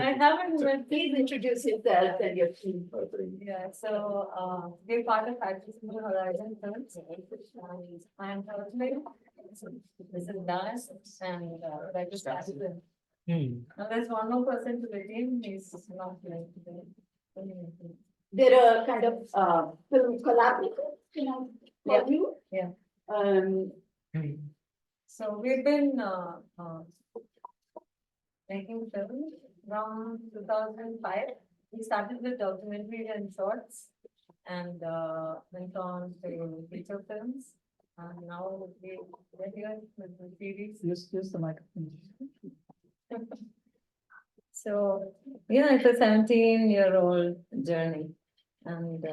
I haven't, but please introduce yourself and your team. Yeah, so we're part of Actors in the Horizon Films. I'm Earthling. This is Dance and like just started with. Now there's one more person to the team. He's not like today. They're a kind of film collaborative, Yeah. for you. Yeah. So we've been making films from 2005. We started with documentary and shorts and went on to feature films. And now we're here with the series. Use the microphone. So, yeah, it's a 17-year-old journey and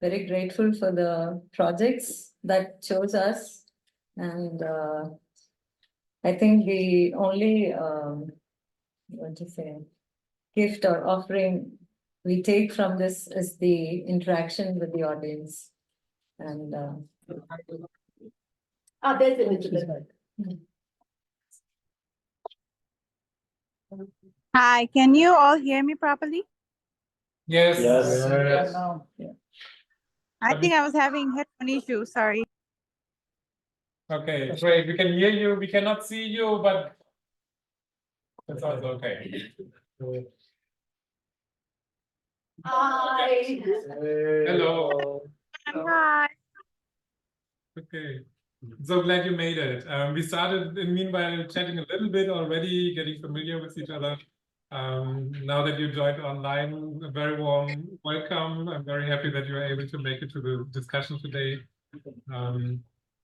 very grateful for the projects that chose us. And I think the only, gift or offering we take from this is the interaction with the audience. And there's a little bit. Hi, can you all hear me properly? Yes. Yes. Yeah. I think I was having headphone issues, sorry. Okay, great. We can hear you. We cannot see you, but that's also okay. Hi. Hello. Hi. Okay. So glad you made it. We started meanwhile chatting a little bit already, getting familiar with each other. Now that you joined online, a very warm welcome. I'm very happy that you were able to make it to the discussion today.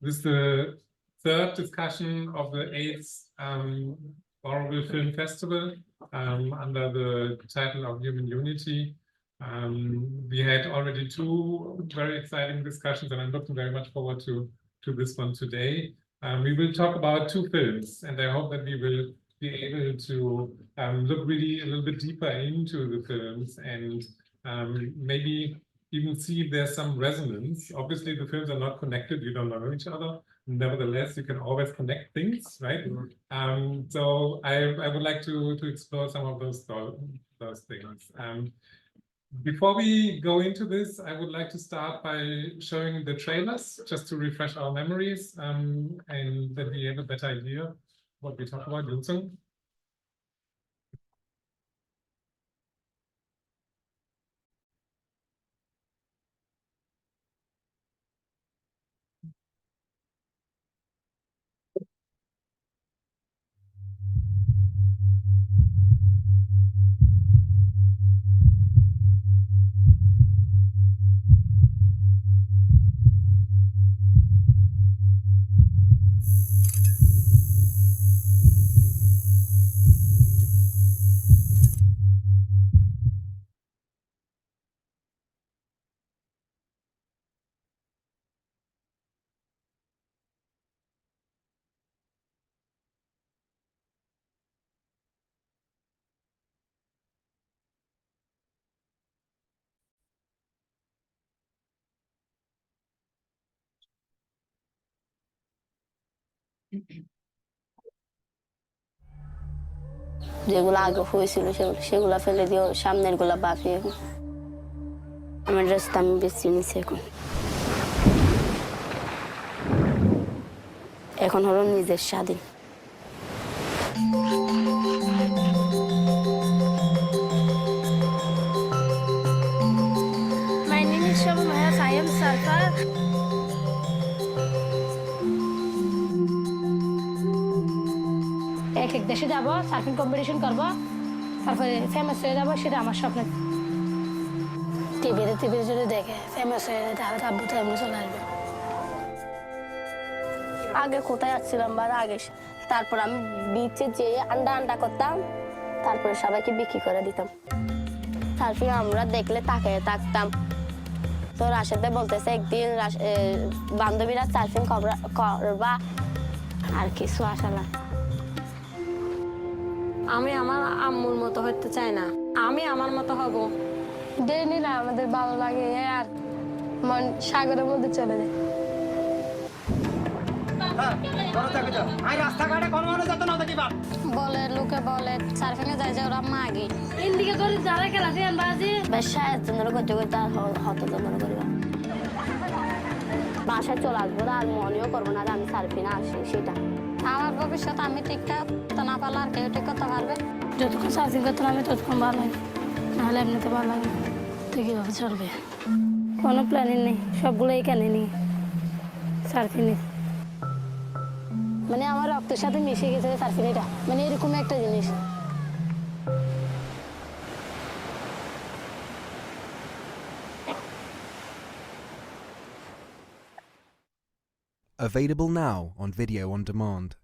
This is the third discussion of the 8th Oral Film Festival under the title of Human Unity. We had already 2 very exciting discussions, and I'm looking very much forward to this one today. We will talk about 2 films, and I hope that we will be able to look really a little bit deeper into the films and maybe even see if there's some resonance. Obviously, the films are not connected, you don't know each other. Nevertheless, you can always connect things, right? So I would like to explore some of those things. Before we go into this, I would like to start by showing the trailers, just to refresh our memories, and that we have a better idea what we talk about. Yunsun? যেগুলো আগে হয়েছিল সেগুলো ফেলে দিও, সামনের গুলা বাপিয়ে আমার রাস্তা আমি বেছে নিছি। এখন হলো নিজের স্বাধীন। My name is Shabana. I am Sarkar. এক দেশে যাব, সার্ফিং কম্পিটিশন করব, তারপরে ফেমাস হয়ে যাব, সেটা আমার স্বপ্ন। টিভিতে যদি দেখে ফেমাস হয়ে যায় তাহলে আব্বু তো এমনি চলে আসবে। আগে কোথায় আসছিলাম বা আগে, তারপর আমি বিচে যেয়ে আন্ডা করতাম, তারপরে সবাইকে বিক্রি করে দিতাম। সার্ফিং আমরা দেখলে তাকিয়ে থাকতাম। তো রাশেদে বলতেছে একদিন বান্ধবীরা সার্ফিং করবা, আর কিছু আশা না। আমি আমার আম্মুর মতো হতে চাই না, আমি আমার মতো হব। ডেইলি না আমাদের ভালো লাগে আর মন সাগরের মধ্যে চলে যায়। বলে লোকে বলে সার্ফিং এ যায় যে ওরা মাগি ইন্ডিকে করে যারা খেলা দেন বাজি বেশায় তোমরা করতে করতে হতো তোমরা করবা বাসায় চলে আসবো আর মনেও করবো না যে আমি সার্ফিং আসি সেটা আমার ভবিষ্যৎ আমি ঠিকঠাক করতে না পারলে আর কেউ ঠিক করতে পারবে যতক্ষণ সার্ফিং করতে আমি ততক্ষণ ভালো লাগে নাহলে এমনিতে ভালো লাগে তো কীভাবে চলবে কোনো প্ল্যানিং নেই সবগুলো এখানে নেই সার্ফিং মানে আমার রক্তের সাথে মিশে গেছে সার্ফিং এটা মানে এরকম একটা জিনিস Available now on video on demand.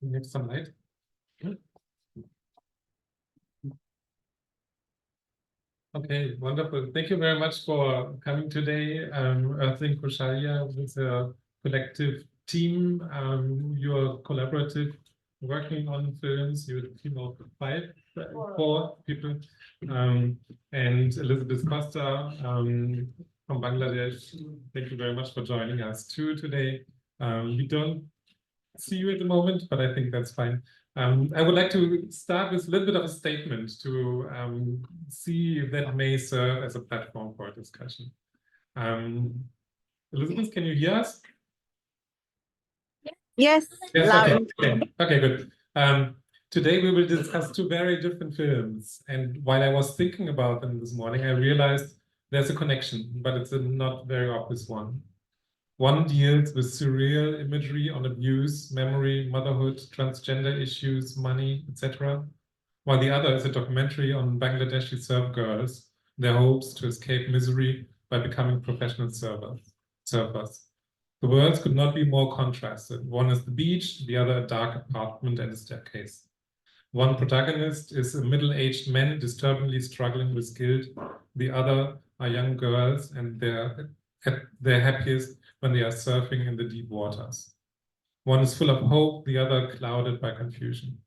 Need some light. Okay, wonderful. Thank you very much for coming today. Earthling Koushalya is a collective team. You're collaborative, working on films. You're a team of four people. And Elizabeth Costa from Bangladesh. Thank you very much for joining us too today. We don't see you at the moment, but I think that's fine. I would like to start with a little bit of a statement to see if that may serve as a platform for a discussion. Elizabeth, can you hear us? Yes, Yes, loud. okay, good. Today we will discuss two very different films, and while I was thinking about them this morning, I realized there's a connection, but it's a not very obvious one. One deals with surreal imagery on abuse, memory, motherhood, transgender issues, money, etc., while the other is a documentary on Bangladeshi surf girls, their hopes to escape misery by becoming professional surfers. The worlds could not be more contrasted. One is the beach, the other a dark apartment and a staircase. One protagonist is a middle-aged man disturbingly struggling with guilt. The other are young girls, and they're at their happiest when they are surfing in the deep waters. One is full of hope, the other clouded by confusion.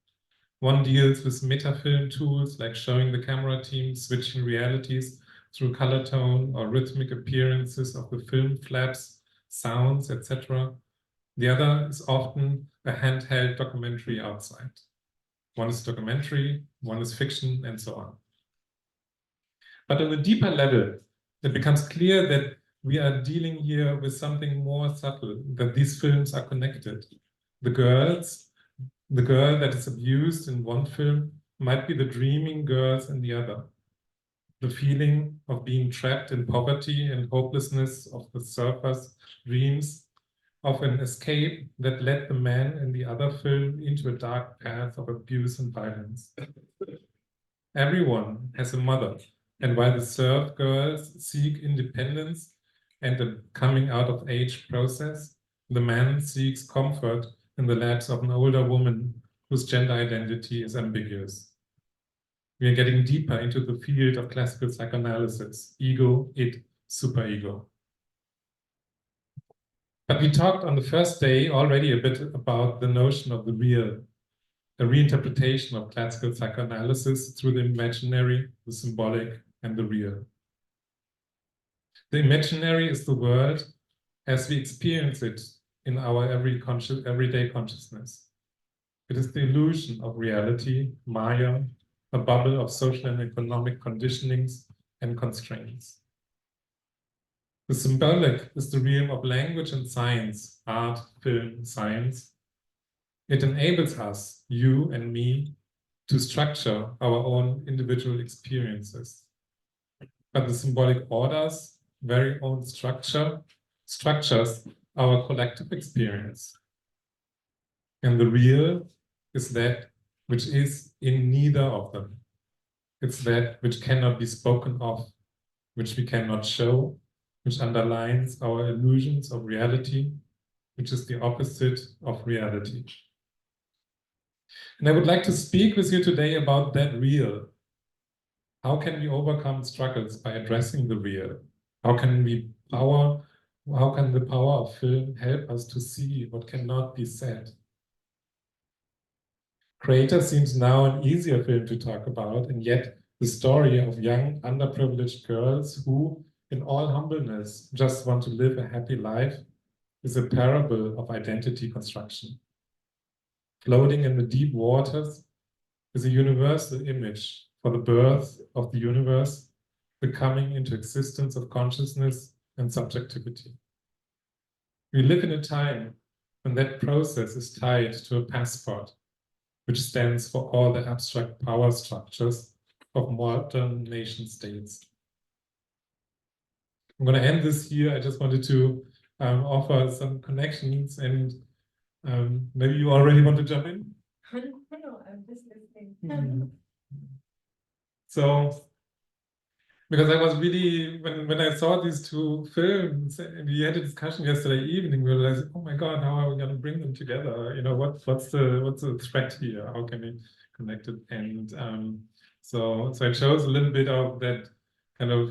One deals with metafilm tools like showing the camera team switching realities through color tone or rhythmic appearances of the film flaps, sounds, etc. The other is often a handheld documentary outside. One is documentary, one is fiction, and so on. But on a deeper level, it becomes clear that we are dealing here with something more subtle, that these films are connected. The girl that is abused in one film might be the dreaming girls in the other. The feeling of being trapped in poverty and hopelessness of the surfer's dreams of an escape that led the man in the other film into a dark path of abuse and violence. Everyone has a mother, and while the surf girls seek independence and a coming out of age process, the man seeks comfort in the laps of an older woman whose gender identity is ambiguous. We are getting deeper into the field of classical psychoanalysis, ego, id, superego. But we talked on the first day already a bit about the notion of the real, a reinterpretation of classical psychoanalysis through the imaginary, the symbolic, and the real. The imaginary is the world as we experience it in our everyday consciousness. It is the illusion of reality, Maya, a bubble of social and economic conditionings and constraints. The symbolic is the realm of language and science, art, film, science. It enables us, you and me, to structure our own individual experiences. But the symbolic order's very own structures our collective experience. And the real is that which is in neither of them. It's that which cannot be spoken of, which we cannot show, which underlines our illusions of reality, which is the opposite of reality. And I would like to speak with you today about that real. How can we overcome struggles by addressing the real? How can the power of film help us to see what cannot be said? Creator seems now an easier film to talk about, and yet the story of young, underprivileged girls who, in all humbleness, just want to live a happy life is a parable of identity construction. Floating in the deep waters is a universal image for the birth of the universe, the coming into existence of consciousness and subjectivity. We live in a time when that process is tied to a passport, which stands for all the abstract power structures of modern nation states. I'm going to end this here. I just wanted to offer some connections, and maybe you already want to jump in? No, I'm just listening. So, because I was really, when I saw these two films, and we had a discussion yesterday evening, we realized, oh my God, how are we going to bring them together? You know, what's the threat here? How can we connect it? And so I chose a little bit of that kind of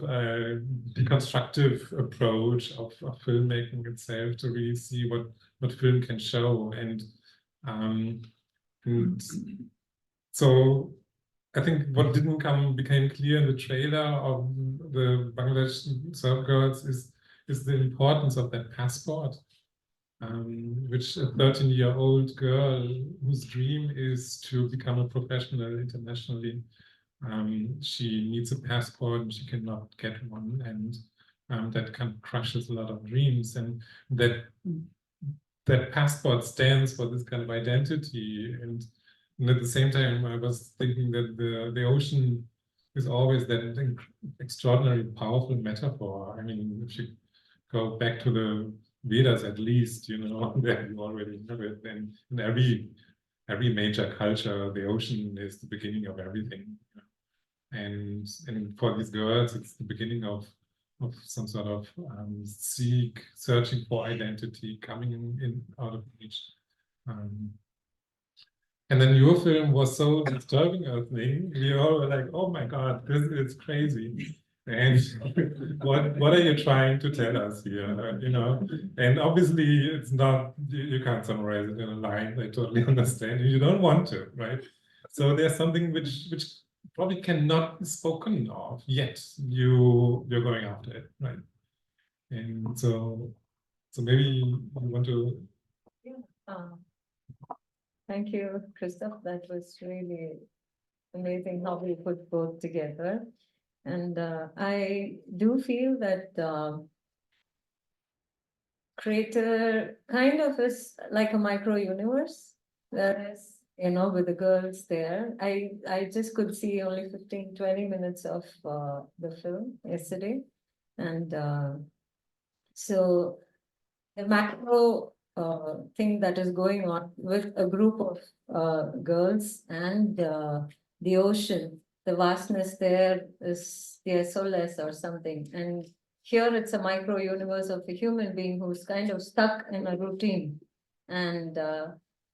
deconstructive approach of filmmaking itself to really see what film can show. And so I think what became clear in the trailer of the Bangla Surf Girls is the importance of that passport, which a 13-year-old girl whose dream is to become a professional internationally, she needs a passport and she cannot get one, and that kind of crushes a lot of dreams, and that passport stands for this kind of identity. And at the same time, I was thinking that the ocean is always that extraordinarily powerful metaphor. I mean, if you go back to the Vedas, at least, you know, there you already have it. And in every major culture, the ocean is the beginning of everything. And for these girls, it's the beginning of some sort of searching for identity, coming in out of each. And then your film was so disturbing, Earthling. We all were like, oh my God, this is crazy. And what are you trying to tell us here? You know, and obviously it's not, you can't summarize it in a line. I totally understand. You don't want to, right? So there's something which probably cannot be spoken of yet. You're going after it, right? And so maybe you want to. Thank you, Christoph. That was really amazing how we put both together. And I do feel that Creator kind of is like a micro universe. Whereas, you know, with the girls there, I just could see only 15-20 minutes of the film yesterday. And so the macro thing that is going on with a group of girls and the ocean, the vastness there is the SOLS or something. And here it's a micro universe of a human being who's kind of stuck in a routine. And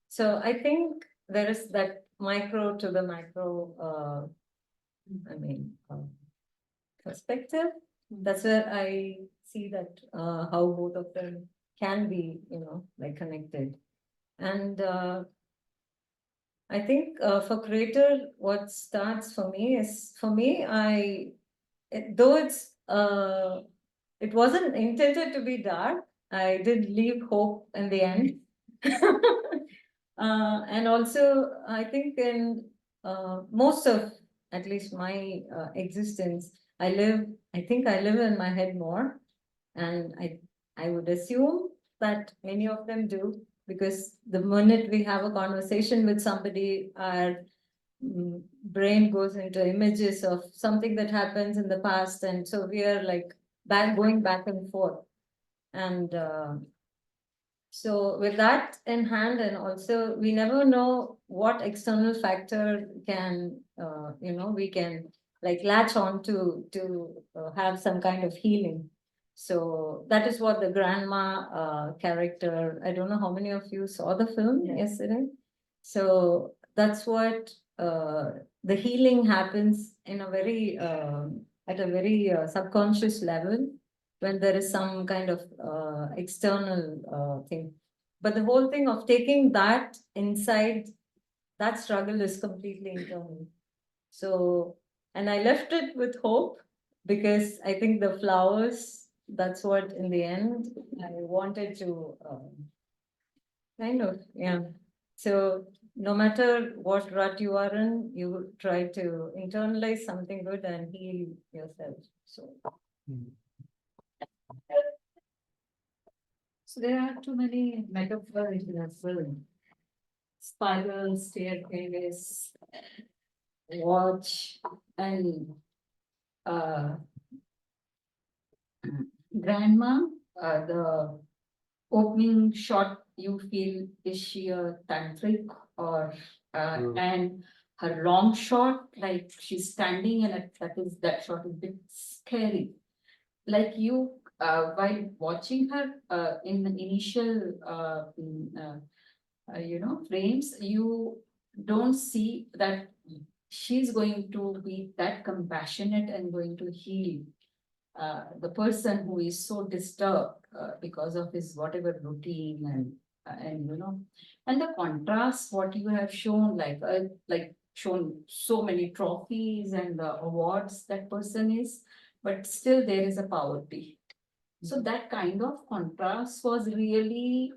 so I think there is that micro to the macro, perspective. That's where I see that how both of them can be, you know, like connected. And I think for Creator, what starts for me is, though it wasn't intended to be dark, I did leave hope in the end. And also, I think in most of, at least my existence, I think I live in my head more. And I would assume that many of them do, because the minute we have a conversation with somebody, our brain goes into images of something that happens in the past. And so we are like going back and forth. And so with that in hand, and also we never know what external factor can, we can like latch on to have some kind of healing. So that is what the grandma character, I don't know how many of you saw the film yesterday. So that's what the healing happens in a very, at a very subconscious level, when there is some kind of external thing. But the whole thing of taking that inside, that struggle is completely internal. So, and I left it with hope, because I think the flowers, that's what in the end I wanted to kind of, yeah. So no matter what rut you are in, you try to internalize something good and heal yourself. So. So there are too many metaphors in the film. Spiral, staircase, watch, and grandma, the opening shot, you feel, is she a tantric or and her long shot, like she's standing and that shot is a bit scary. Like you, while watching her in the initial frames, you don't see that she's going to be that compassionate and going to heal the person who is so disturbed because of his whatever routine and the contrast what you have shown, like shown so many trophies and the awards that person is, but still there is a poverty. So that kind of contrast was really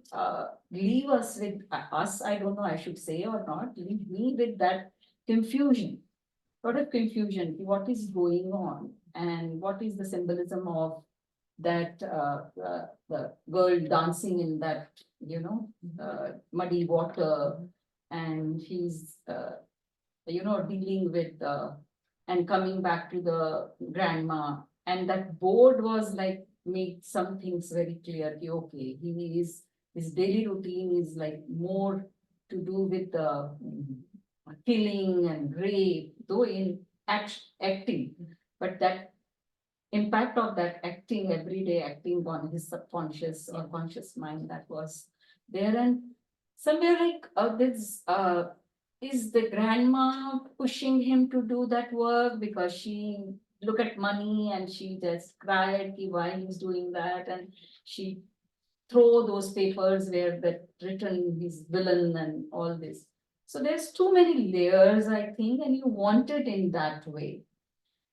leave us with us, I don't know, I should say or not, leave me with that confusion, lot of confusion. What is going on and what is the symbolism of that the girl dancing in that muddy water, and he's dealing with and coming back to the grandma, and that board was like made some things very clear. Okay, his daily routine is like more to do with the killing and rape, though in acting, but that impact of that acting, everyday acting on his subconscious or conscious mind, that was there. And somewhere like this is the grandma pushing him to do that work because she look at money and she just cried why he's doing that, and she throw those papers where that written his villain and all this. So there's too many layers, I think, and you want it in that way.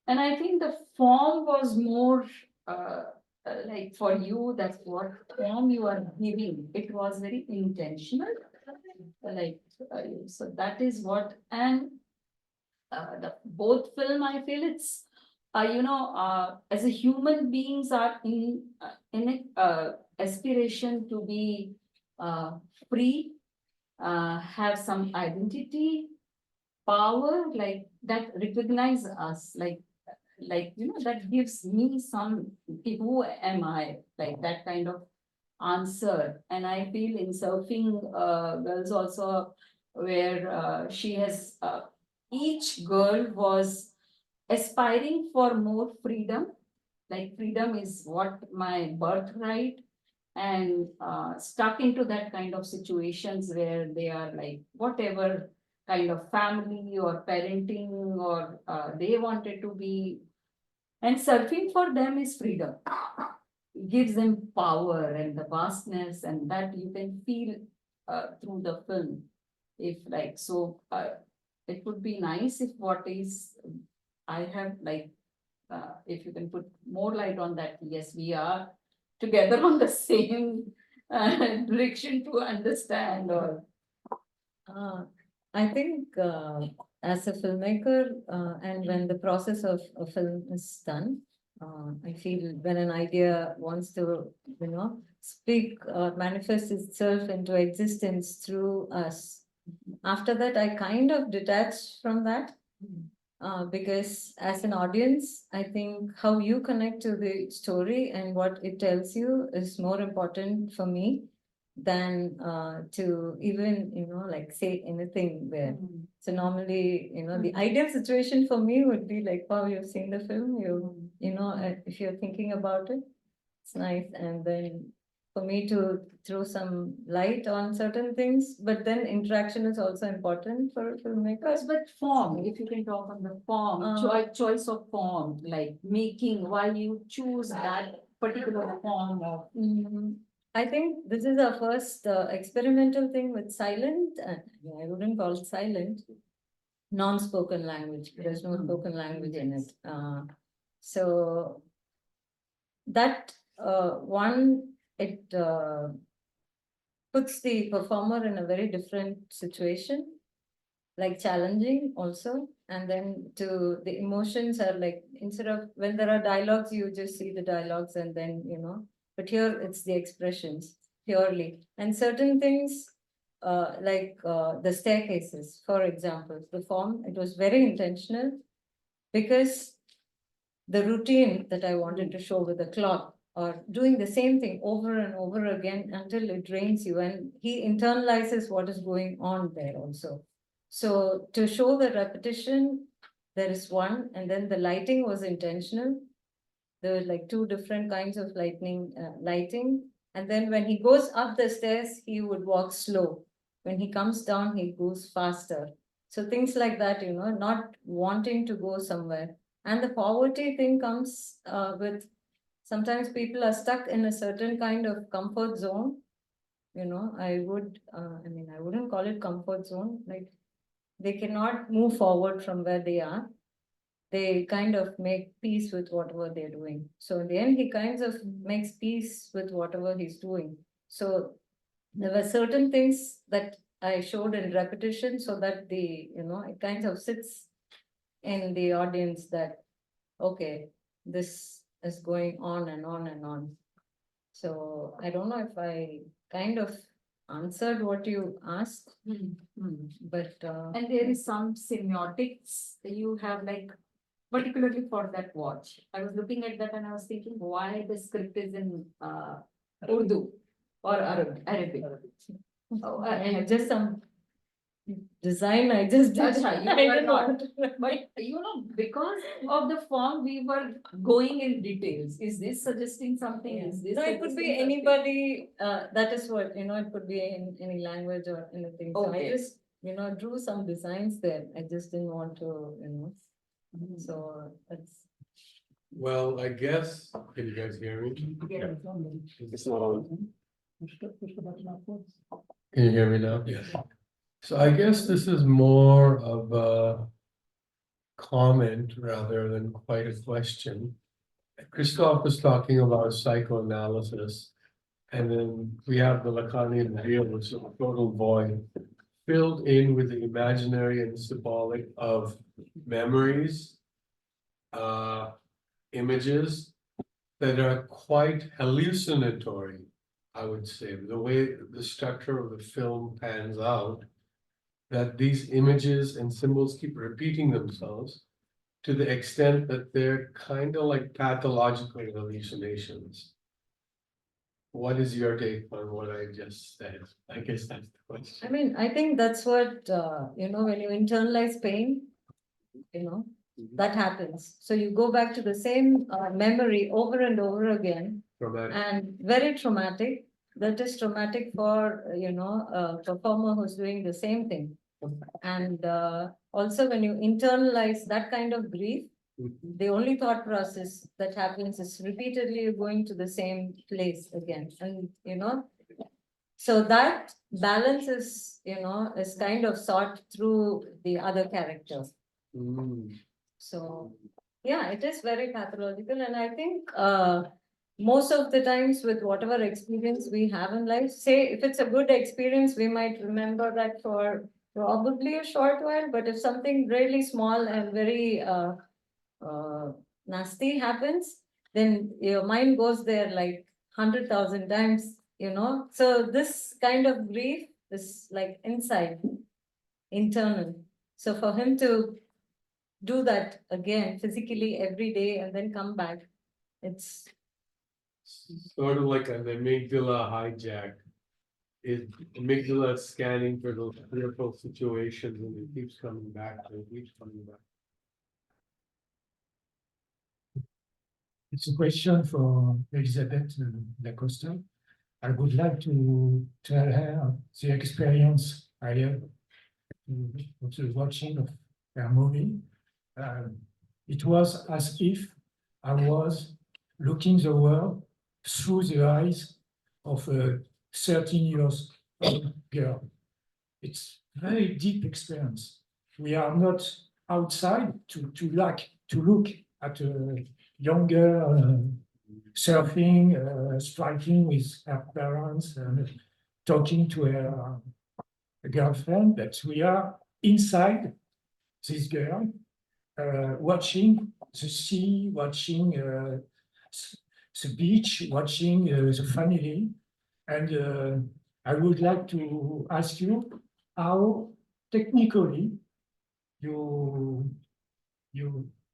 And I think the form was more like for you, that's what form you are giving. It was very intentional. Like, so that is what, and the both film, I feel it's, as a human beings are in aspiration to be free, have some identity, power, like that recognize us, like that gives me some, who am I, like that kind of answer. And I feel in surfing girls also, where she has each girl was aspiring for more freedom, like freedom is what my birthright, and stuck into that kind of situations where they are like whatever kind of family or parenting or they wanted to be, and surfing for them is freedom. It gives them power and the vastness, and that you can feel through the film. If like so, it would be nice if what is I have like if you can put more light on that. Yes, we are together on the same direction to understand or. I think as a filmmaker, and when the process of a film is done, I feel when an idea wants to, speak or manifest itself into existence through us, after that, I kind of detach from that. Because as an audience, I think how you connect to the story and what it tells you is more important for me than to even, like say anything there. So normally, the ideal situation for me would be like, wow, you've seen the film, if you're thinking about it, it's nice. And then for me to throw some light on certain things, but then interaction is also important for filmmakers. But form, if you can talk on the form, choice of form, like making, why you choose that particular form of. I think this is our first experimental thing with silent, I wouldn't call it silent, non-spoken language. There's no spoken language in it. So that one, it puts the performer in a very different situation, like challenging also. And then the emotions are like, instead of when there are dialogues, you just see the dialogues and then, but here it's the expressions purely. And certain things, like the staircases, for example, the form, it was very intentional because the routine that I wanted to show with the cloth or doing the same thing over and over again until it drains you, and he internalizes what is going on there also. So to show the repetition, there is one, and then the lighting was intentional. There were like two different kinds of lighting. And then when he goes up the stairs, he would walk slow. When he comes down, he goes faster. So things like that, not wanting to go somewhere. And the poverty thing comes with sometimes people are stuck in a certain kind of comfort zone. I wouldn't call it comfort zone. Like they cannot move forward from where they are. They kind of make peace with whatever they're doing. So in the end, he kind of makes peace with whatever he's doing. So there were certain things that I showed in repetition so that it kind of sits in the audience that, okay, this is going on and on and on. So I don't know if I kind of answered what you asked, but And there is some semiotics you have, like particularly for that watch. I was looking at that and I was thinking why the script is in Urdu or Arabic. and just some design I just did. Acha, you I were don't not. know. But because of the form, we were going in details. Is this suggesting something? Is this No, it could be suggesting something? anybody, that is what, it could be in any language or anything. So I Okay. just, drew some designs there. I just didn't want to, so that's. Well, I guess, can you guys hear me? Yeah. It's not on. Push the button upwards. Can you hear me now? Yes. So I guess this is more of a comment rather than quite a question. Christoph was talking about psychoanalysis. And then we have the Lacanian real, which is a total void, filled in with the imaginary and symbolic of memories, images that are quite hallucinatory, I would say. The way the structure of the film pans out, that these images and symbols keep repeating themselves to the extent that they're kind of like pathological hallucinations. What is your take on what I just said? I guess that's the question. I mean, I think that's what, when you internalize pain, that happens. So you go back to the same memory over and over again. Traumatic. And very traumatic. That is traumatic for, a performer who's doing the same thing. And also when you internalize that kind of grief, the only thought process that happens is repeatedly you're going to the same place again. And, so that balance is, is kind of sought through the other characters. Mm. So, yeah, it is very pathological. And I think most of the times with whatever experience we have in life, say if it's a good experience, we might remember that for probably a short while, but if something really small and very nasty happens, then your mind goes there like 100,000 times, you know. So this kind of grief is like inside, internal. So for him to do that again physically every day and then come back, it's Sort of like an amygdala hijack. Amygdala scanning for those fearful situations and it keeps coming back, and it keeps coming back. It's a question for Elizabeth da Costa. I would like to tell her the experience I had of the watching of her movie. It was as if I was looking the world through the eyes of a 13 years old girl. It's very deep experience. We are not outside to look at a younger surfing, striking with her parents, and talking to her girlfriend, but we are inside this girl, watching the sea, watching the beach, watching the family. And I would like to ask you how technically you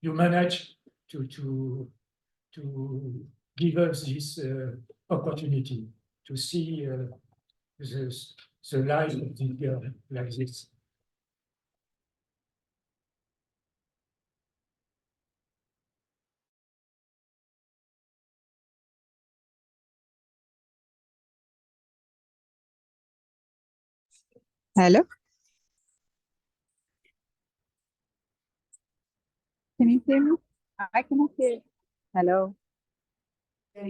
manage to give us this opportunity to see the life of this girl like this. Hello? Can you hear me? I cannot hear. Hello? Can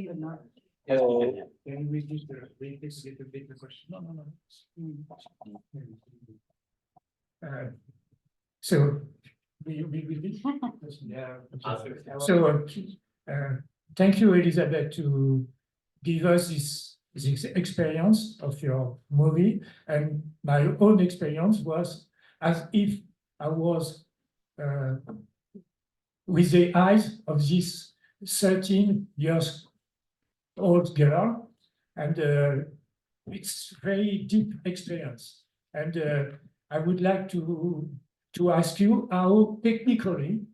we just repeat a bit the question? No. So we yeah. So thank you, Elizabeth, to give us this experience of your movie. And my own experience was as if I was with the eyes of this 13 years old girl, and it's very deep experience. And I would like to ask you how technically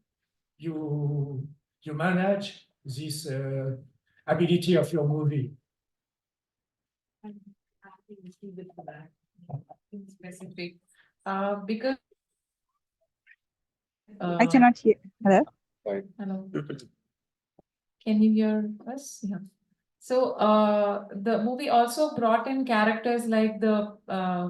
you manage this ability of your movie. Specific, because I cannot hear. Hello? hello. Can you hear us? Yeah. So the movie also brought in characters like the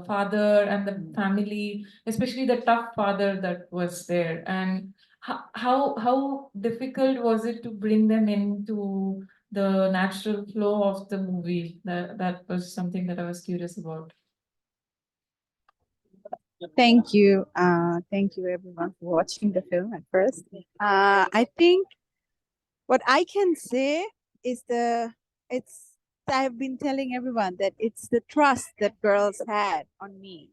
father and the family, especially the tough father that was there. And how difficult was it to bring them into the natural flow of the movie? That was something that I was curious about. Thank you. Thank you everyone for watching the film at first. I think what I can say is I've been telling everyone that it's the trust that girls had on me,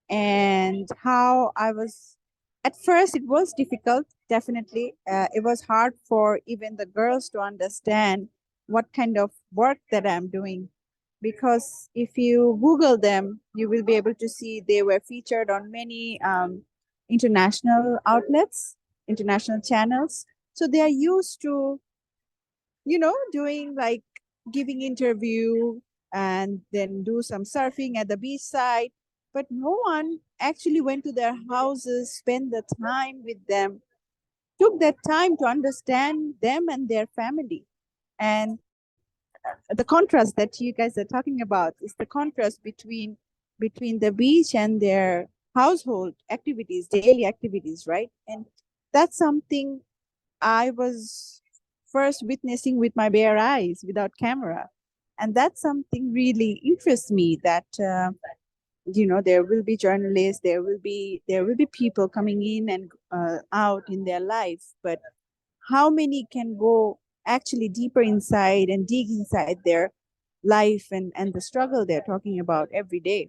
and how I was, at first it was difficult, definitely. It was hard for even the girls to understand what kind of work that I'm doing, because if you Google them, you will be able to see they were featured on many international outlets, international channels. So they are used to, doing like giving interview and then do some surfing at the beach side. But no one actually went to their houses, spent the time with them, took that time to understand them and their family. And the contrast that you guys are talking about is the contrast between the beach and their household activities, daily activities, right? And that's something I was first witnessing with my bare eyes without camera. And that's something really interests me, that there will be journalists, there will be people coming in and out in their life, but how many can go actually deeper inside and dig inside their life and the struggle they're talking about every day.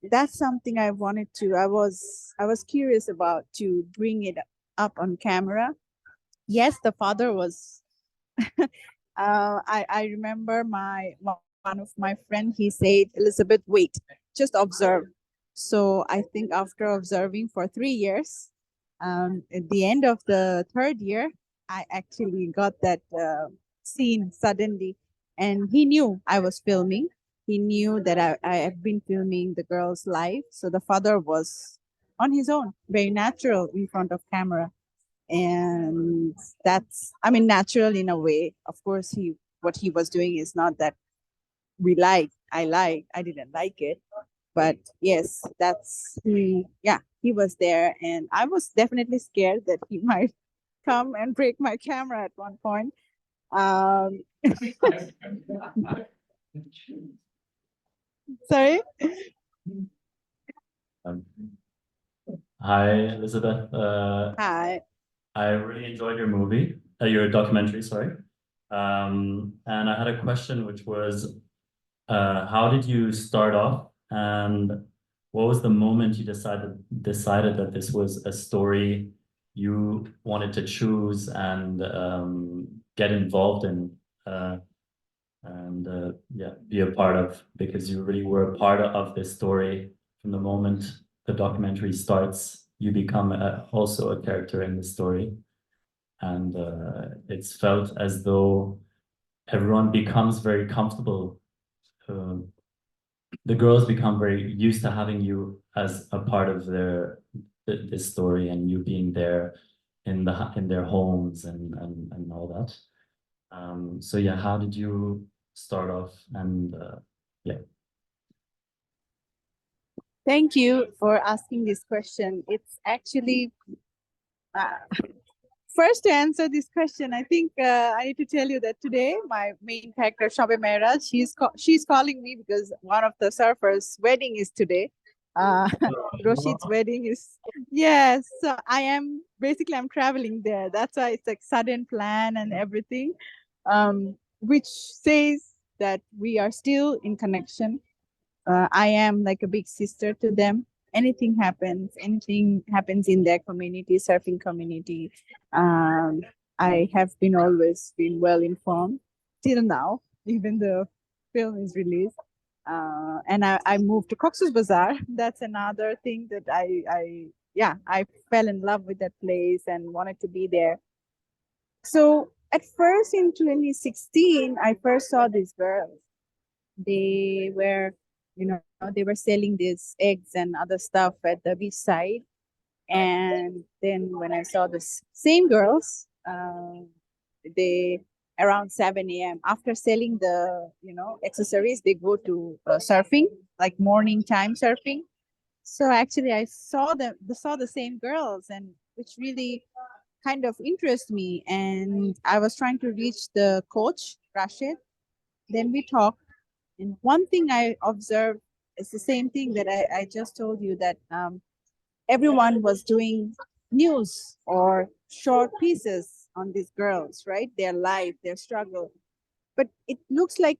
That's something I wanted to, I was curious about to bring it up on camera. Yes, the father was I remember one of my friend, he said, Elizabeth, wait, just observe. So I think after observing for 3 years, at the end of the third year, I actually got that scene suddenly, and he knew I was filming. He knew that I have been filming the girl's life. So the father was on his own, very natural in front of camera. And that's, I mean, natural in a way. Of course, what he was doing is not that I didn't like it. But yes, he was there, and I was definitely scared that he might come and break my camera at one point. Um, sorry. Hi, Elizabeth. Hi. I really enjoyed your movie, your documentary, sorry. And I had a question, which was, how did you start off, and what was the moment you decided that this was a story you wanted to choose and get involved in, and yeah, be a part of, because you really were a part of this story from the moment the documentary starts. You become also a character in the story, and it's felt as though everyone becomes very comfortable. The girls become very used to having you as a part of this story, and you being there in their homes and all that. So yeah, how did you start off? And yeah. Thank you for asking this question. It's actually first, to answer this question, I think I need to tell you that today my main character Shabe Mehraj, she's calling me because one of the surfers' wedding is today. Roshid's wedding is, yes. So I'm traveling there. That's why it's like sudden plan and everything, which says that we are still in connection. I am like a big sister to them. Anything happens in their community, surfing community. Um, I have been always been well informed till now, even the film is released. And I moved to Cox's Bazar. That's another thing that I fell in love with that place and wanted to be there. So at first in 2016, I first saw these girls. They were, they were selling these eggs and other stuff at the beach side. And then when I saw the same girls, they around 7 a.m. after selling the accessories, they go to surfing, like morning time surfing. So actually, I saw the same girls, and which really kind of interested me. And I was trying to reach the coach, Rashid. Then we talked, and one thing I observed is the same thing that I just told you, that everyone was doing news or short pieces on these girls, right? Their life, their struggle. But it looks like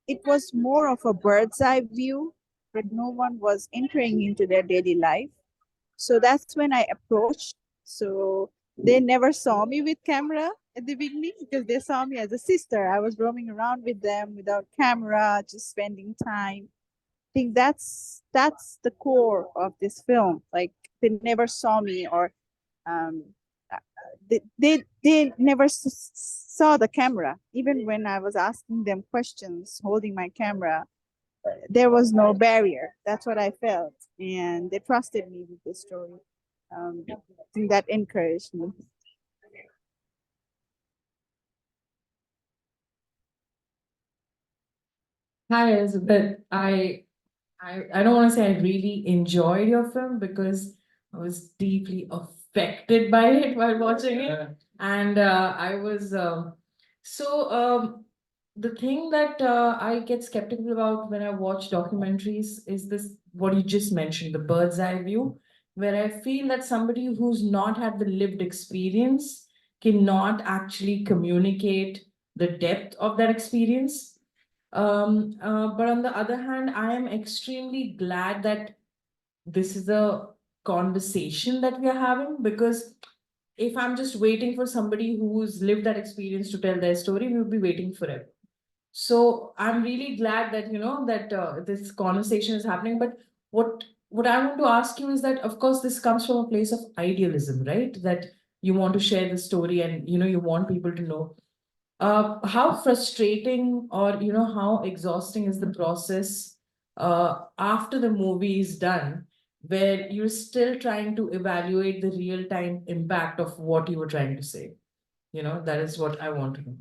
it was more of a bird's eye view, but no one was entering into their daily life. So that's when I approached. So they never saw me with camera at the beginning because they saw me as a sister. I was roaming around with them without camera, just spending time. I think that's the core of this film. Like they never saw me, or um, they never saw the camera. Even when I was asking them questions, holding my camera, there was no barrier. That's what I felt, and they trusted me with this story. I think that encouraged me. Hi, Elizabeth. I don't want to say I really enjoyed your film because I was deeply affected by it while watching it. And I was the thing that I get skeptical about when I watch documentaries is this, what you just mentioned, the bird's eye view, where I feel that somebody who's not had the lived experience cannot actually communicate the depth of that experience. But on the other hand, I am extremely glad that this is a conversation that we are having, because if I'm just waiting for somebody who's lived that experience to tell their story, we would be waiting forever. So I'm really glad that, that this conversation is happening. But what I want to ask you is that, of course, this comes from a place of idealism, right? That you want to share the story and, you want people to know. How frustrating or, how exhausting is the process after the movie is done, where you're still trying to evaluate the real-time impact of what you were trying to say? That is what I want to know.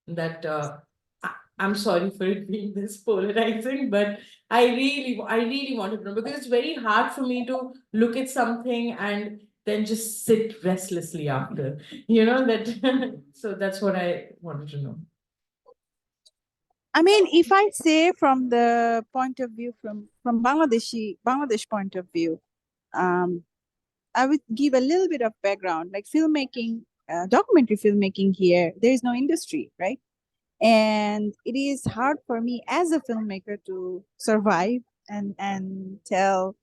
That I'm sorry for it being this polarizing, but I really wanted to know, because it's very hard for me to look at something and then just sit restlessly after, that. So that's what I wanted to know. I mean, if I say from the point of view from Bangladesh point of view, I would give a little bit of background, like filmmaking, documentary filmmaking here. There is no industry, right? And it is hard for me as a filmmaker to survive and tell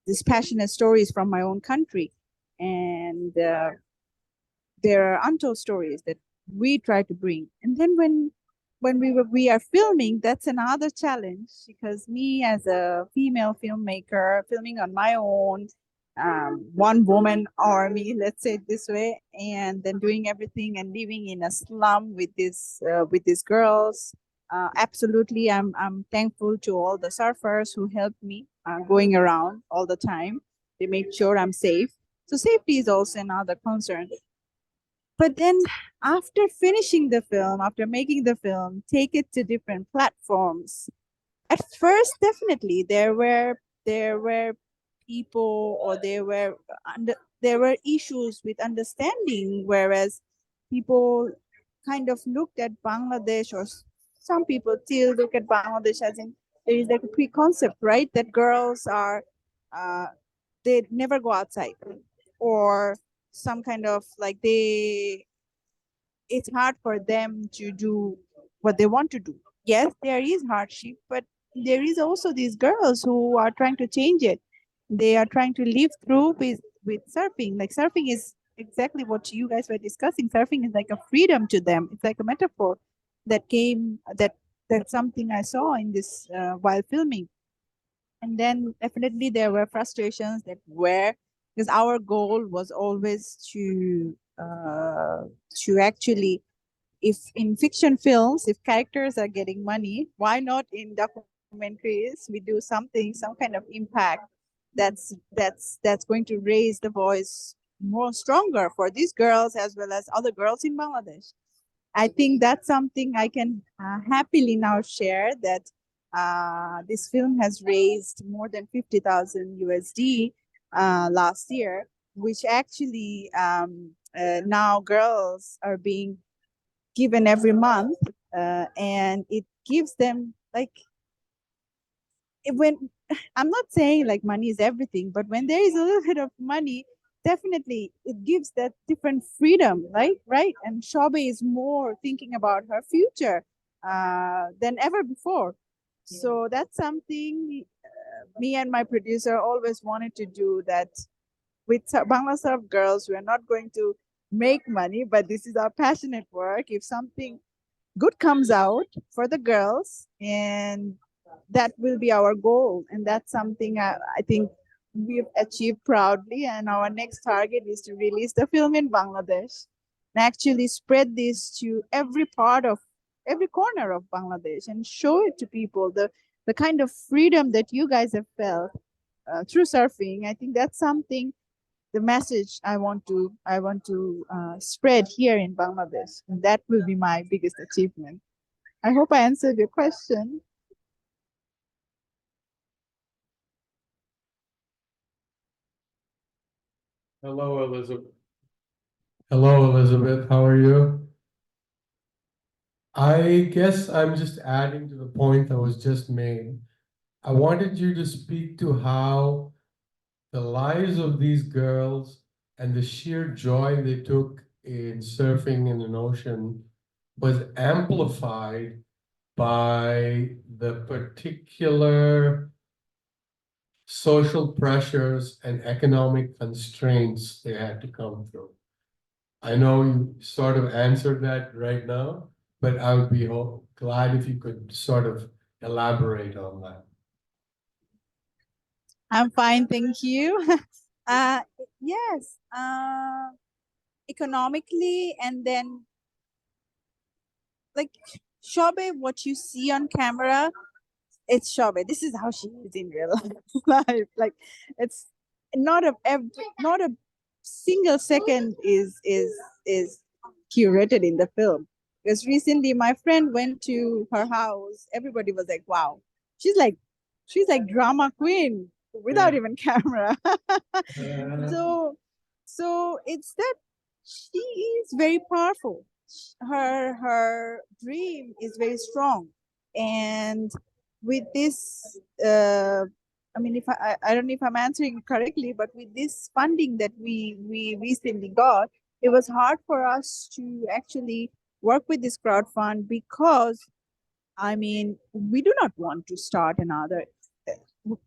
these passionate stories from my own country. And there are untold stories that we try to bring. And then when we are filming, that's another challenge, because me as a female filmmaker filming on my own, one woman army, let's say it this way, and then doing everything and living in a slum with these girls. Absolutely, I'm thankful to all the surfers who helped me going around all the time. They made sure I'm safe. So safety is also another concern. But then after finishing the film, after making the film, take it to different platforms. At first, definitely there were people, or there were issues with understanding, whereas people kind of looked at Bangladesh, or some people still look at Bangladesh as in, there is like a pre-concept, right? That girls are they never go outside, or some kind of like it's hard for them to do what they want to do. Yes, there is hardship, but there is also these girls who are trying to change it. They are trying to live through with surfing. Like, surfing is exactly what you guys were discussing. Surfing is like a freedom to them. It's like a metaphor that came that's something I saw in this while filming. And then definitely there were frustrations that were, because our goal was always to actually, if in fiction films, if characters are getting money, why not in documentaries we do something, some kind of impact that's going to raise the voice more stronger for these girls as well as other girls in Bangladesh. I think that's something I can happily now share, that this film has raised more than 50,000 USD last year, which actually now girls are being given every month, and it gives them like, when I'm not saying like money is everything, but when there is a little bit of money, definitely it gives that different freedom, right? And Shobe is more thinking about her future than ever before. So that's something me and my producer always wanted to do, that with Bangla Surf Girls, we are not going to make money, but this is our passionate work. If something good comes out for the girls, and that will be our goal, and that's something I think we've achieved proudly. And our next target is to release the film in Bangladesh and actually spread this to every corner of Bangladesh, and show it to people, the kind of freedom that you guys have felt through surfing. I think that's something, the message I want to spread here in Bangladesh. And that will be my biggest achievement. I hope I answered your question. Hello, Elizabeth. Hello, Elizabeth. How are you? I guess I'm just adding to the point that was just made. I wanted you to speak to how the lives of these girls and the sheer joy they took in surfing in an ocean was amplified by the particular social pressures and economic constraints they had to come through. I know you sort of answered that right now, but I would be glad if you could sort of elaborate on that. I'm fine, thank you. Yes, economically, and then like Shobe, what you see on camera, it's Shobe. This is how she is in real life. Like it's not a single second is curated in the film. Because recently my friend went to her house, everybody was like, wow, she's like drama queen without even camera. So it's that she is very powerful. Her dream is very strong, and with this I mean, if I don't know if I'm answering correctly, but with this funding that we recently got, it was hard for us to actually work with this crowd fund because, I mean, we do not want to start another.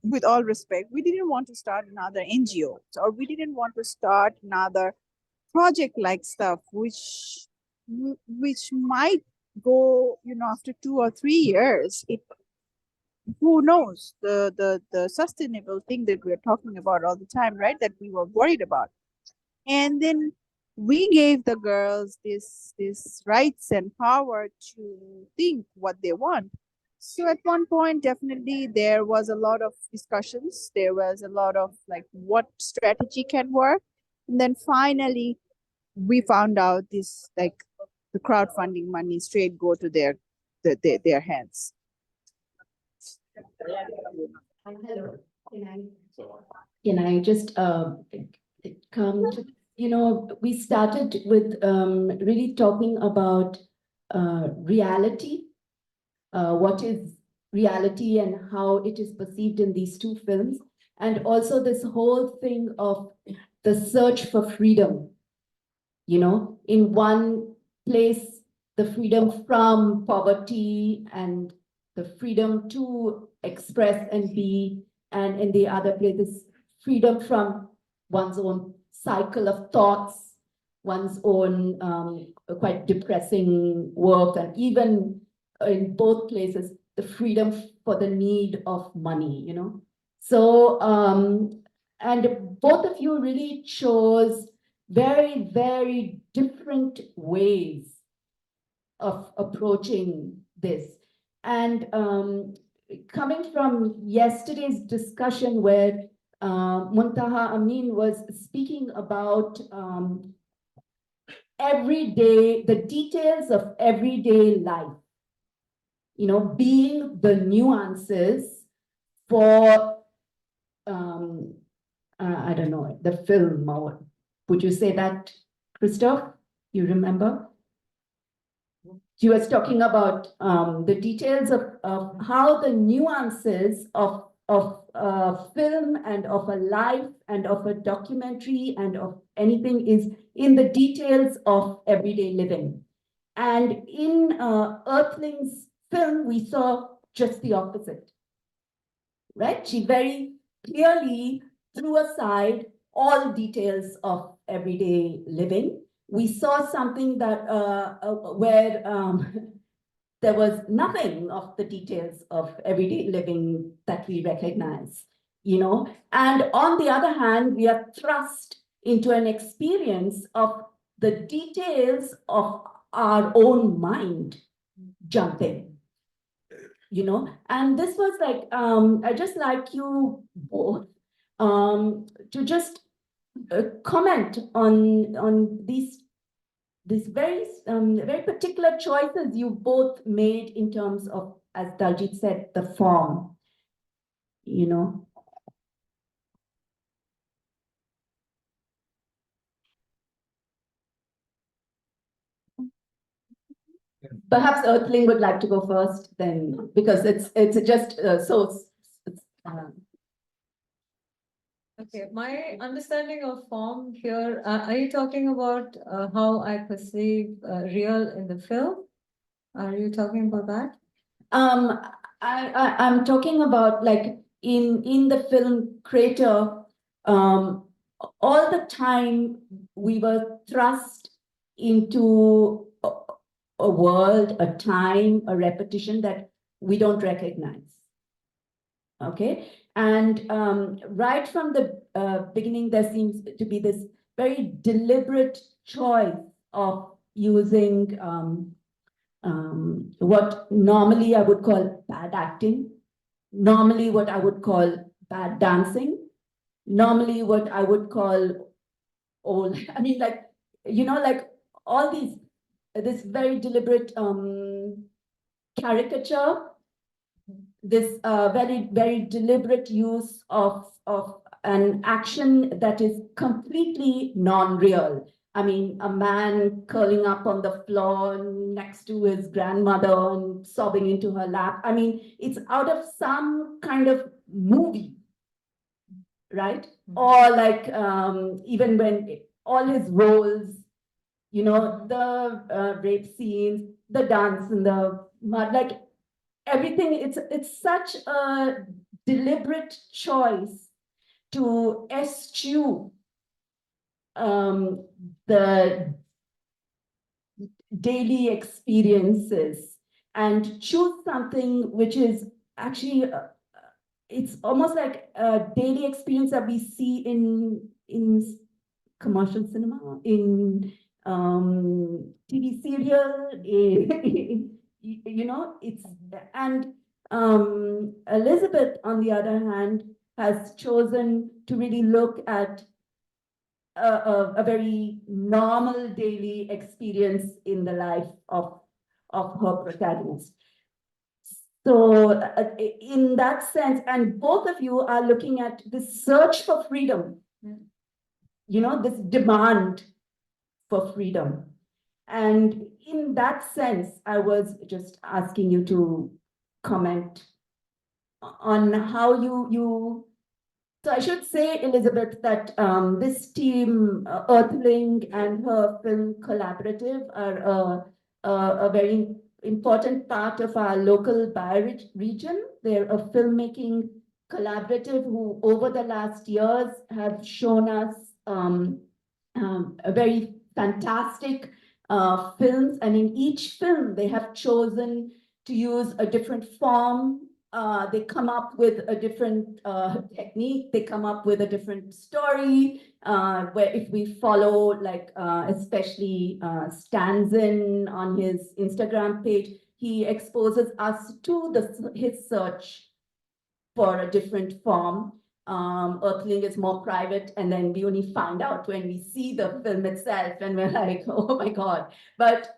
With all respect, we didn't want to start another NGO, or we didn't want to start another project-like stuff, which might go, after 2 or 3 years. Who knows the sustainable thing that we're talking about all the time, right? That we were worried about. And then we gave the girls this rights and power to think what they want. So at one point, definitely there was a lot of discussions. There was a lot of like what strategy can work. And then finally we found out this, like, the crowdfunding money straight go to their hands. Hello, can I just come to, we started with really talking about reality, what is reality and how it is perceived in these two films, and also this whole thing of the search for freedom. In one place, the freedom from poverty and the freedom to express and be, and in the other place, this freedom from one's own cycle of thoughts, one's own quite depressing work, and even in both places, the freedom for the need of money, So, and both of you really chose very, very different ways of approaching this. And coming from yesterday's discussion where Muntaha Amin was speaking about the details of everyday life, being the nuances for, I don't know, the film, or would you say that, Christoph? You remember? She was talking about the details of how the nuances of film and of a life and of a documentary and of anything is in the details of everyday living. And in Earthling's film, we saw just the opposite, right? She very clearly threw aside all details of everyday living. We saw something that where there was nothing of the details of everyday living that we recognize, And on the other hand, we are thrust into an experience of the details of our own mind jumping, And this was like, I just like you both to just comment on these very very particular choices you both made in terms of, as Daljit said, the form, Perhaps Earthling would like to go first, then, because it's just so. Okay, my understanding of form here, are you talking about how I perceive real in the film? Are you talking about that? Um, I'm talking about like in the film Crater, all the time we were thrust into a world, a time, a repetition that we don't recognize. Okay, and right from the beginning, there seems to be this very deliberate choice of using what normally I would call bad acting, normally what I would call bad dancing, normally what I would call old, I mean, like, you know, like all these, this very deliberate caricature, this very deliberate use of an action that is completely non-real. I mean, a man curling up on the floor next to his grandmother and sobbing into her lap. I mean, it's out of some kind of movie, right? Or like even when all his roles, you know, the rape scenes, the dance in the mud, like everything, it's such a deliberate choice to eschew the daily experiences and choose something which is actually it's almost like a daily experience that we see in commercial cinema, in TV serial, you know, it's and Elizabeth, on the other hand, has chosen to really look at a very normal daily experience in the life of her protagonist. So in that sense, and both of you are looking at the search for freedom, you know, this demand for freedom. And in that sense, I was just asking you to comment on how you so I should say, Elizabeth, that this team, Earthling and her film collaborative, are a very important part of our local region. They're a filmmaking collaborative who, over the last years, have shown us a very fantastic films. And in each film, they have chosen to use a different form. They come up with a different technique. They come up with a different story. Where if we follow, like especially Stanzin on his Instagram page, he exposes us to his search for a different form. Earthling is more private, and then we only find out when we see the film itself, and we're like, oh my God. But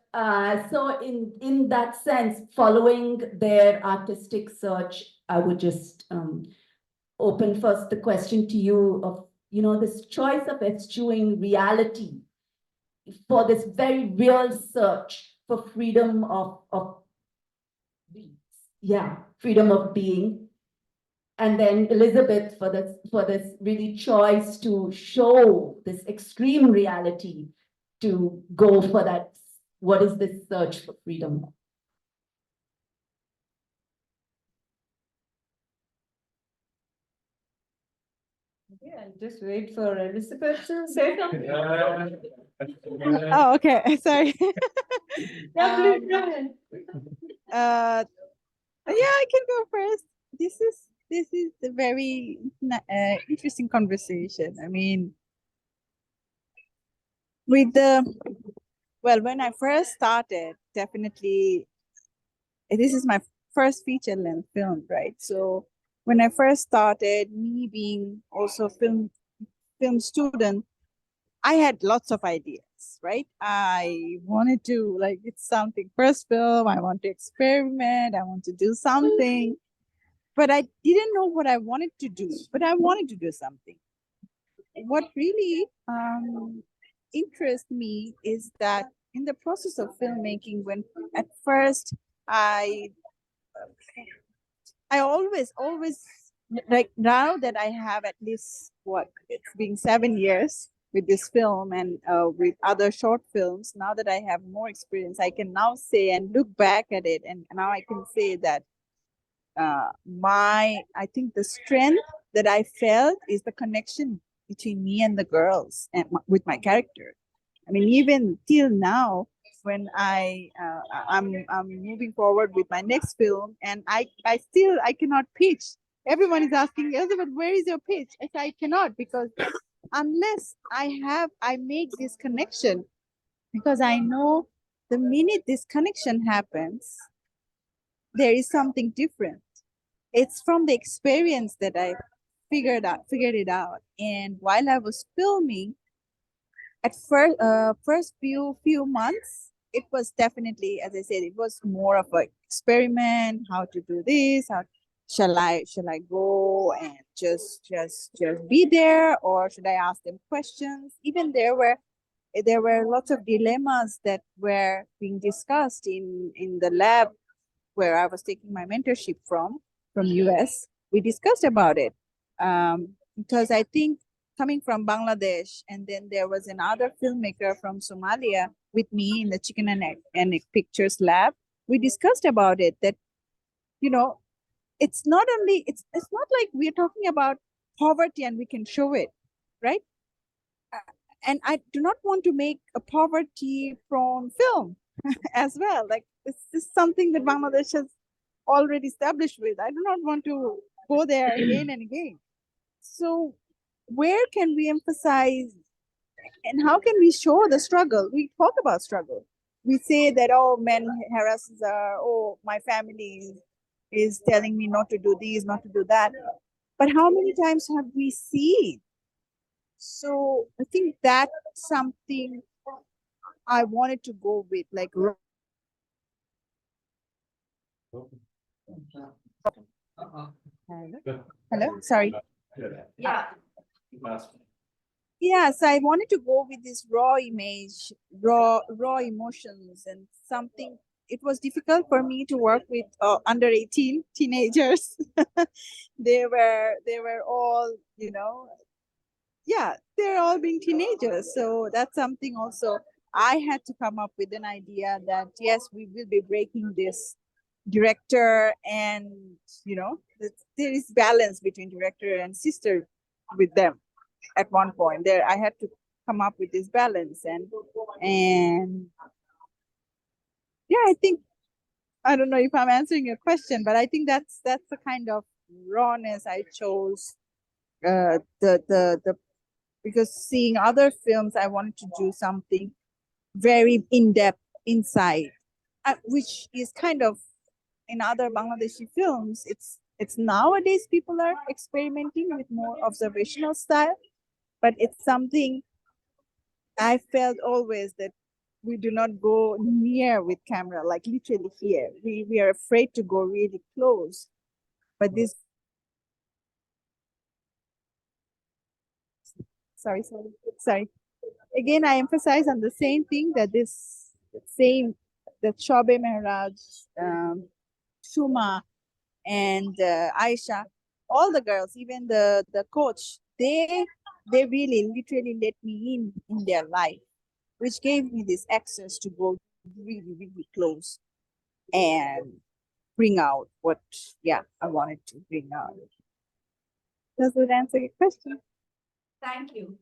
so in that sense, following their artistic search, I would just open first the question to you of, you know, this choice of eschewing reality for this very real search for freedom of yeah, freedom of being. And then Elizabeth for this really choice to show this extreme reality, to go for that. What is this search for freedom? Okay, I'll just wait for Elizabeth to say something. Oh, okay. Sorry. Yeah, please go ahead. Yeah, I can go first. This is a very interesting conversation. I mean, with the well, when I first started, definitely this is my first feature length film, right? So when I first started, me being also film student, I had lots of ideas, right? I wanted to, like, it's something first film, I want to experiment, I want to do something, but I didn't know what I wanted to do, but I wanted to do something. What really interests me is that in the process of filmmaking, when at first I always like now that I have at least what it's been 7 years with this film and with other short films, now that I have more experience, I can now say and look back at it, and now I can say that I think the strength that I felt is the connection between me and the girls and with my character. I mean, even till now, when I'm moving forward with my next film, and I cannot pitch. Everyone is asking, Elizabeth, where is your pitch? I say I cannot, because unless I make this connection, because I know the minute this connection happens, there is something different. It's from the experience that I figured it out. And while I was filming, at first few months, it was definitely, as I said, it was more of an experiment. How to do this? How shall I go and just be there, or should I ask them questions? Even there were lots of dilemmas that were being discussed in the lab where I was taking my mentorship from US. We discussed about it, because I think coming from Bangladesh, and then there was another filmmaker from Somalia with me in the Chicken and Egg Pictures lab. We discussed about it, that you know it's not only it's not like we're talking about poverty and we can show it, right? And I do not want to make a poverty prone film as well. Like, this is something that Bangladesh has already established with. I do not want to go there again and again. So where can we emphasize, and how can we show the struggle? We talk about struggle. We say that, oh, men harasses are, oh, my family is telling me not to do this, not to do that. But how many times have we seen? So I think that's something I wanted to go with, like, hello, sorry. Yeah. Yeah, so I wanted to go with this raw image, raw emotions, and something. It was difficult for me to work with under 18 teenagers. They were all, yeah, they're all being teenagers. So that's something also I had to come up with an idea that yes, we will be breaking this director, and there is balance between director and sister with them. At one point there, I had to come up with this balance, and yeah, I think, I don't know if I'm answering your question, but I think that's the kind of rawness I chose. The Because seeing other films, I wanted to do something very in-depth inside, which is kind of in other Bangladeshi films. It's nowadays people are experimenting with more observational style, but it's something I felt always that we do not go near with camera, like literally here. We are afraid to go really close. But this, sorry. Again, I emphasize on the same thing, that that Shobe Mehraj, Shuma, and Aisha, all the girls, even the coach, they really literally let me in their life, which gave me this access to go really, really close and bring out what, yeah, I wanted to bring out. Does that answer your question? Thank you.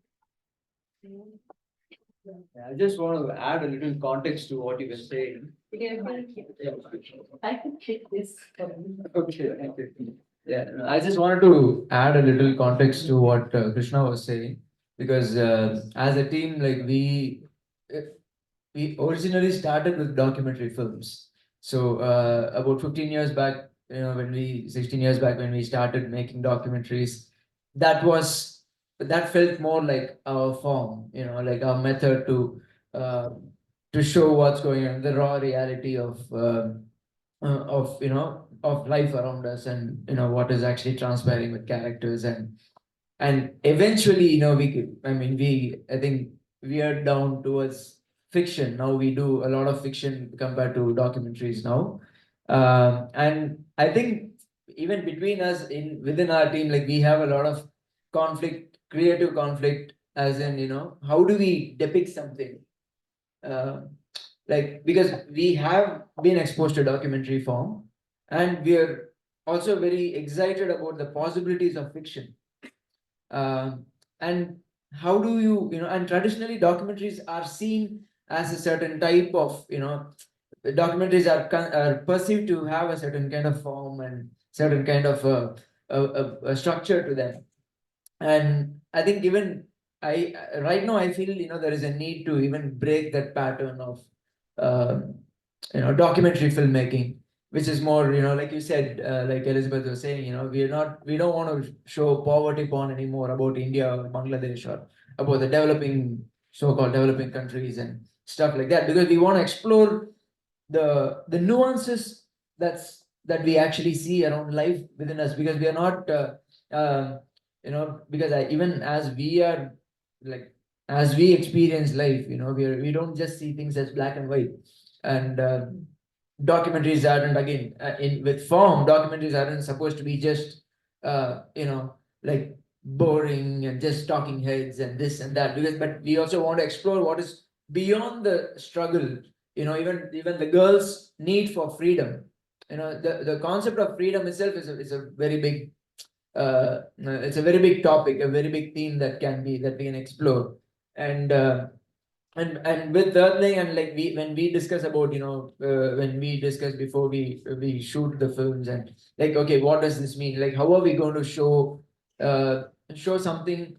I just want to add a little context to what you were saying. Yeah, thank you. I can take this. Okay, thank you. Yeah, I just wanted to add a little context to what Krishna was saying, because as a team, like we originally started with documentary films. So about 15 years back, 16 years back when we started making documentaries, that felt more like our form, like our method to show what's going on, the raw reality of life around us, and what is actually transpiring with characters, and eventually, I think we are down towards fiction now. We do a lot of fiction compared to documentaries now, and I think even between us within our team, like we have a lot of conflict, creative conflict, as in, how do we depict something? Like, because we have been exposed to documentary form, and we are also very excited about the possibilities of fiction. And how do and traditionally documentaries are seen as a certain type of, documentaries are perceived to have a certain kind of form and certain kind of a structure to them. And I think even right now I feel, there is a need to even break that pattern of documentary filmmaking, which is more, like you said, like Elizabeth was saying, we don't want to show poverty porn anymore about India or Bangladesh or about the so-called developing countries and stuff like that, because we want to explore the nuances that we actually see around life within us, because we are not because even as we are, like, as we experience life, we don't just see things as black and white. And documentaries aren't, again, in with form, documentaries aren't supposed to be just like boring and just talking heads and this and that, but we also want to explore what is beyond the struggle, even the girls' need for freedom. The concept of freedom itself is a very big it's a very big topic, a very big theme that we can explore. And with Earthling, and like when we discuss about, when we discuss before we shoot the films, and like, okay, what does this mean, like how are we going to show something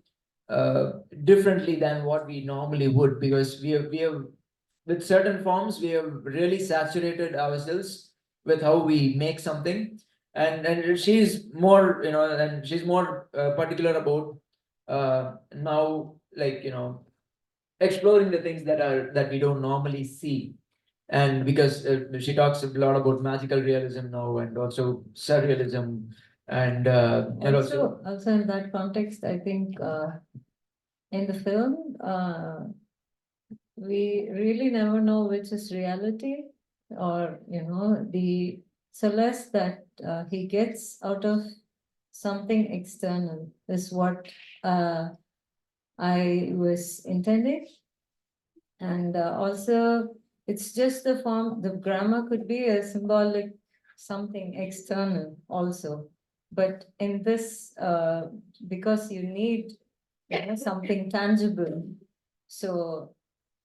differently than what we normally would, because we have with certain forms we have really saturated ourselves with how we make something. And she's more, and she's more particular about now, like, exploring the things that we don't normally see. And because she talks a lot about magical realism now, and also surrealism, and Also in that context, I think in the film, we really never know which is reality, or the solace that he gets out of something external is what I was intending. And also, it's just the form, the grammar could be a symbolic something external also. But in this, because you need something tangible. So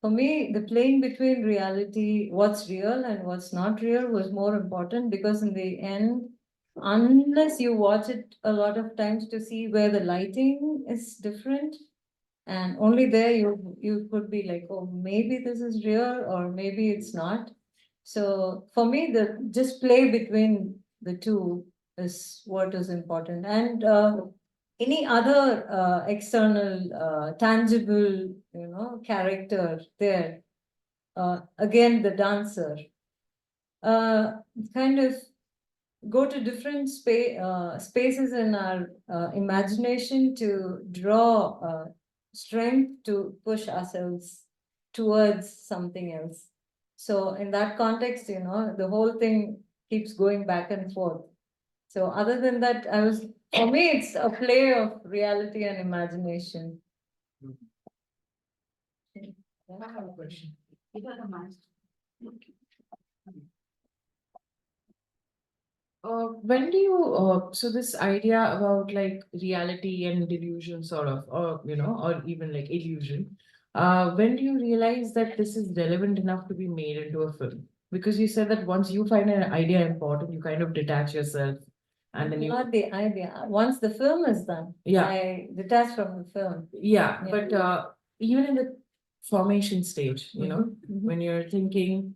for me, the playing between reality, what's real and what's not real, was more important, because in the end, unless you watch it a lot of times to see where the lighting is different, and only there you could be like, oh, maybe this is real or maybe it's not. So for me, the just play between the two is what is important. And any other external tangible character there, again the dancer, kind of go to different spaces in our imagination to draw strength to push ourselves towards something else. So in that context, the whole thing keeps going back and forth. So other than that, for me, it's a play of reality and imagination. I have a question. When do you, so this idea about like reality and delusion sort of, or, or even like illusion, when do you realize that this is relevant enough to be made into a film? Because you said that once you find an idea important, you kind of detach yourself, and then Not the idea. Once the film is done, Yeah. I detach from the film. Yeah, Yeah. but even in the formation stage, when you're thinking,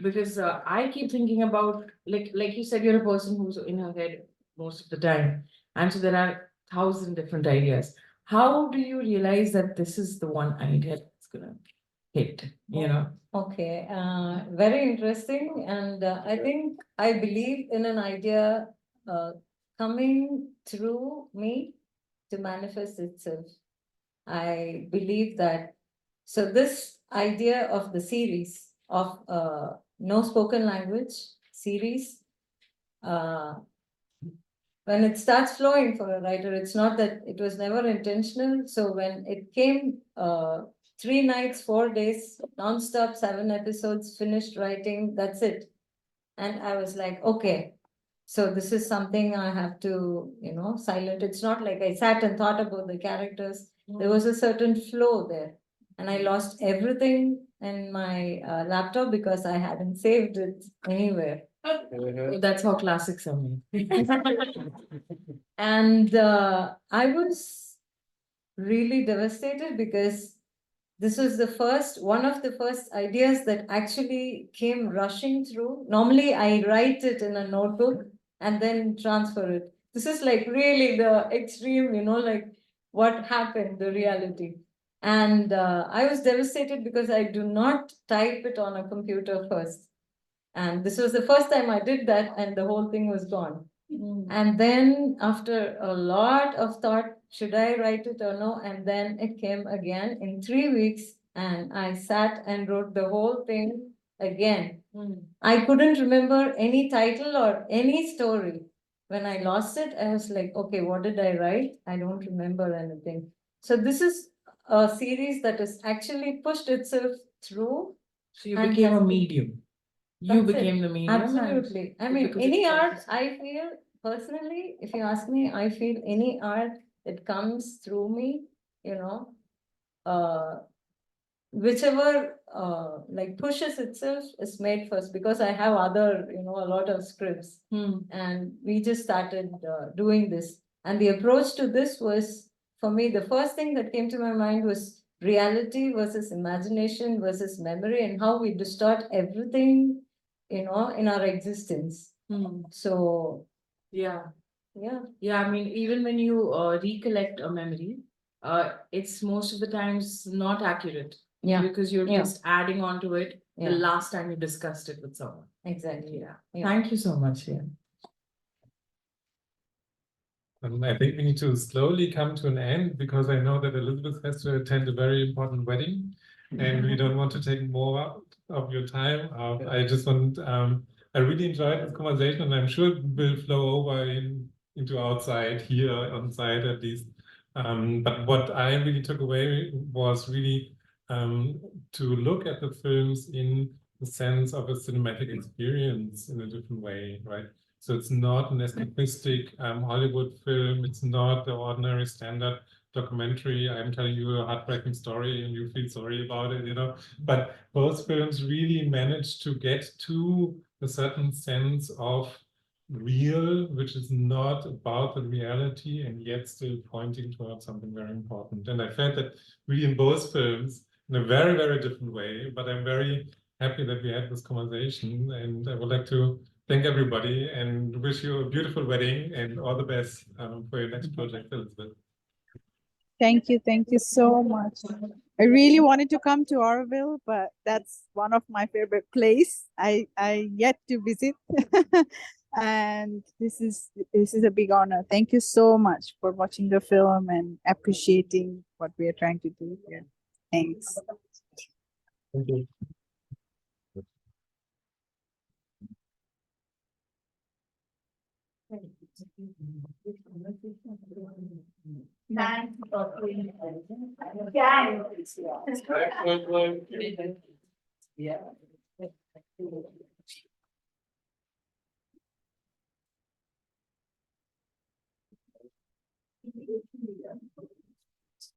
because I keep thinking about, like you said, you're a person who's in her head most of the time, and so there are 1,000 different ideas. How do you realize that this is the one idea that's gonna hit? Okay, very interesting. And I think I believe in an idea coming through me to manifest itself. I believe that. So this idea of the series of no spoken language series when it starts flowing for a writer, it's not that it was never intentional. So when it came, 3 nights, 4 days, nonstop, 7 episodes, finished writing, that's it. And I was like, okay, so this is something I have to, silent. It's not like I sat and thought about the characters. There was a certain flow there. And I lost everything in my laptop because I hadn't saved it anywhere. That's how classics are made. And I was really devastated because this was one of the first ideas that actually came rushing through. Normally, I write it in a notebook and then transfer it. This is like really the extreme, like what happened, the reality. And I was devastated because I do not type it on a computer first. And this was the first time I did that, and the whole thing was gone. And then after a lot of thought, should I write it or no? And then it came again in 3 weeks, and I sat and wrote the whole thing again. I couldn't remember any title or any story. When I lost it, I was like, okay, what did I write? I don't remember anything. So this is a series that has actually pushed itself through. So you And became has a been- medium. You That's it. became the medium. and Absolutely. I mean, because any it art, comes- I feel personally, if you ask me, I feel any art that comes through me, uh, whichever like pushes itself is made first, because I have other, a lot of scripts. And we just started doing this. And the approach to this was, for me, the first thing that came to my mind was reality versus imagination versus memory, and how we distort everything, in our existence. So, Yeah. yeah. Yeah, I mean, even when you recollect a memory, it's most of the times not accurate. Yeah. Because you're Yeah. just adding on to it the Yeah. last time you discussed it with someone. Exactly. Yeah. Yeah. Thank you so much. Yeah. I think we need to slowly come to an end because I know that Elizabeth has to attend a very important wedding, and we don't want to take more of your time. I just want, I really enjoyed this conversation, and I'm sure it will flow over into outside here on site at least. But what I really took away was really to look at the films in the sense of a cinematic experience in a different way, right? So it's not an escapistic Hollywood film. It's not the ordinary standard documentary. I'm telling you a heartbreaking story and you feel sorry about it, But both films really managed to get to a certain sense of real, which is not about the reality and yet still pointing towards something very important. And I felt that really in both films in a very, very different way. But I'm very happy that we had this conversation, and I would like to thank everybody and wish you a beautiful wedding and all the best for your next project, Elizabeth. Thank you so much. I really wanted to come to Oroville, but that's one of my favorite place. I yet to visit. And this is a big honor. Thank you so much for watching the film and appreciating what we are trying to do here. Thanks. Thank you. Yeah.